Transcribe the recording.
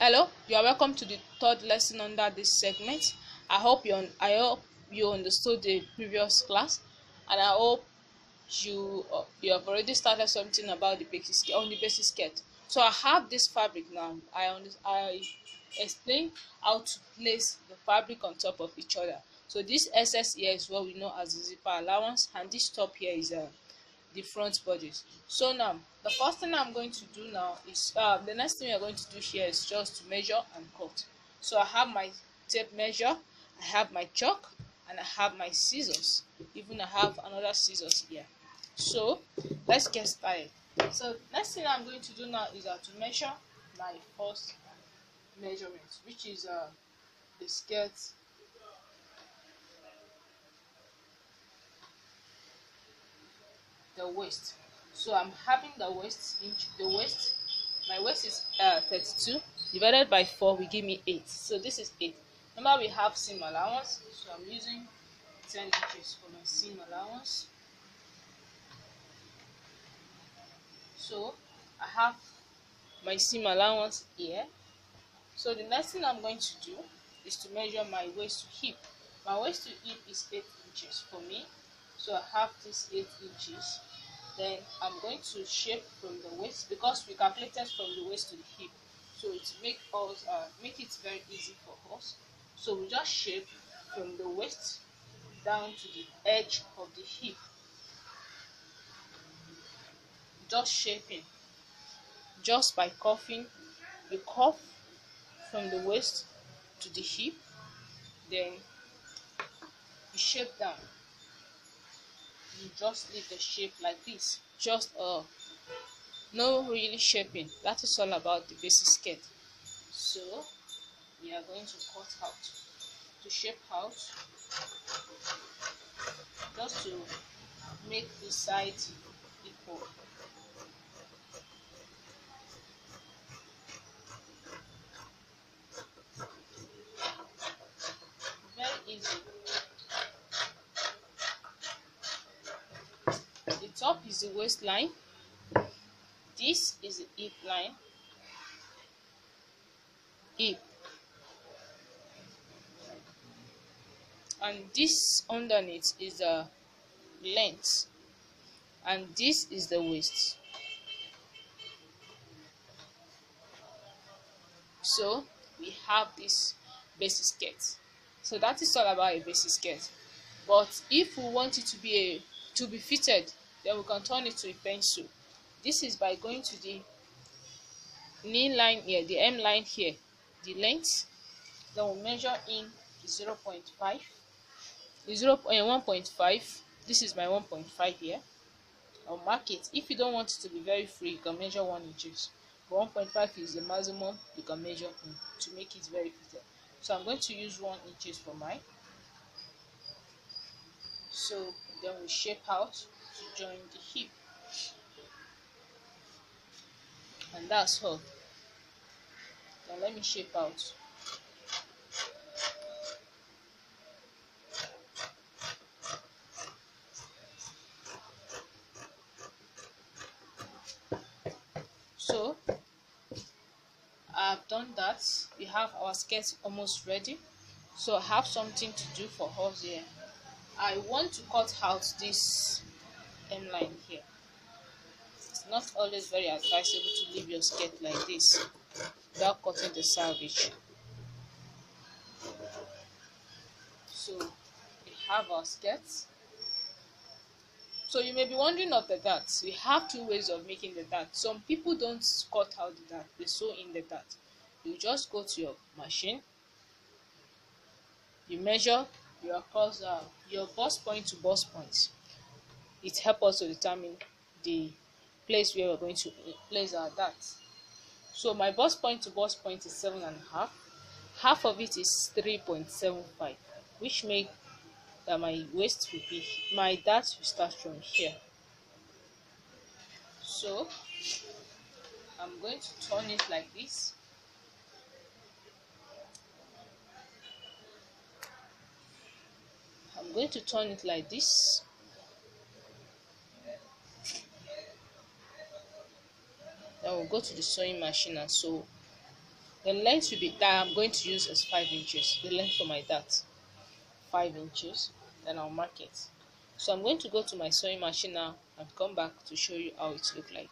Hello, you are welcome to the third lesson under this segment. I hope you understood the previous class, and I hope you have already started something about the basic skirt. So I have this fabric now. I explain how to place the fabric on top of each other. So this SS here is what we know as the zipper allowance, and this top here is the front bodies. So now the first thing I'm going to do now is the next thing we are going to do here is just to measure and cut. So I have my tape measure, I have my chalk, and I have my scissors. Even I have another scissors here. So let's get started. So next thing I'm going to do now is to measure my first measurement, which is the skirt, the waist. So I'm having the waist my waist is 32 divided by 4 will give me 8. So this is 8. Remember, we have seam allowance, so I'm using 10 inches for my seam allowance. So I have my seam allowance here. So the next thing I'm going to do is to measure my waist to hip. My waist to hip is 8 inches for me. So I have this 8 inches. Then I'm going to shape from the waist, because we calculated from the waist to the hip. So it make it very easy for us. So we just shape from the waist down to the edge of the hip. Just shaping. Just by cuffing, you cuff from the waist to the hip, then you shape down. You just leave the shape like this. Just no really shaping. That is all about the basic skirt. So we are going to cut out, to shape out, just to make the sides equal. Very easy. The top is the waistline. This is the hip line. Hip. And this underneath is the length. And this is the waist. So we have this basic skirt. So that is all about a basic skirt. But if we want it to be fitted, then we can turn it to a pencil. This is by going to the knee line here, the M line here, the length. Then we'll measure in 0.5, 1.5. This is my 1.5 here. I'll mark it. If you don't want it to be very free, you can measure 1 inches. But 1.5 is the maximum you can measure in to make it very fitted. So I'm going to use 1 inches for mine. So then we shape out to join the hip, and that's all. Now let me shape out. So I've done that. We have our skirt almost ready. So I have something to do for us here. I want to cut out this M line here. It's not always very advisable to leave your skirt like this without cutting the selvage. So we have our skirts. So you may be wondering of the darts. We have two ways of making the dart. Some people don't cut out the dart, they sew in the dart. You just go to your machine, you measure your bust point to bust point. It helps us to determine the place where we're going to place our dart. So my bust point to bust point is 7.5. Half of it is 3.75, which makes that my waist will be, my dart will start from here. So I'm going to turn it like this. I'm going to turn it like this. Then we'll go to the sewing machine and sew The length will be that I'm going to use is 5 inches. The length for my dart, 5 inches. Then I'll mark it. So I'm going to go to my sewing machine now and come back to show you how it looks like.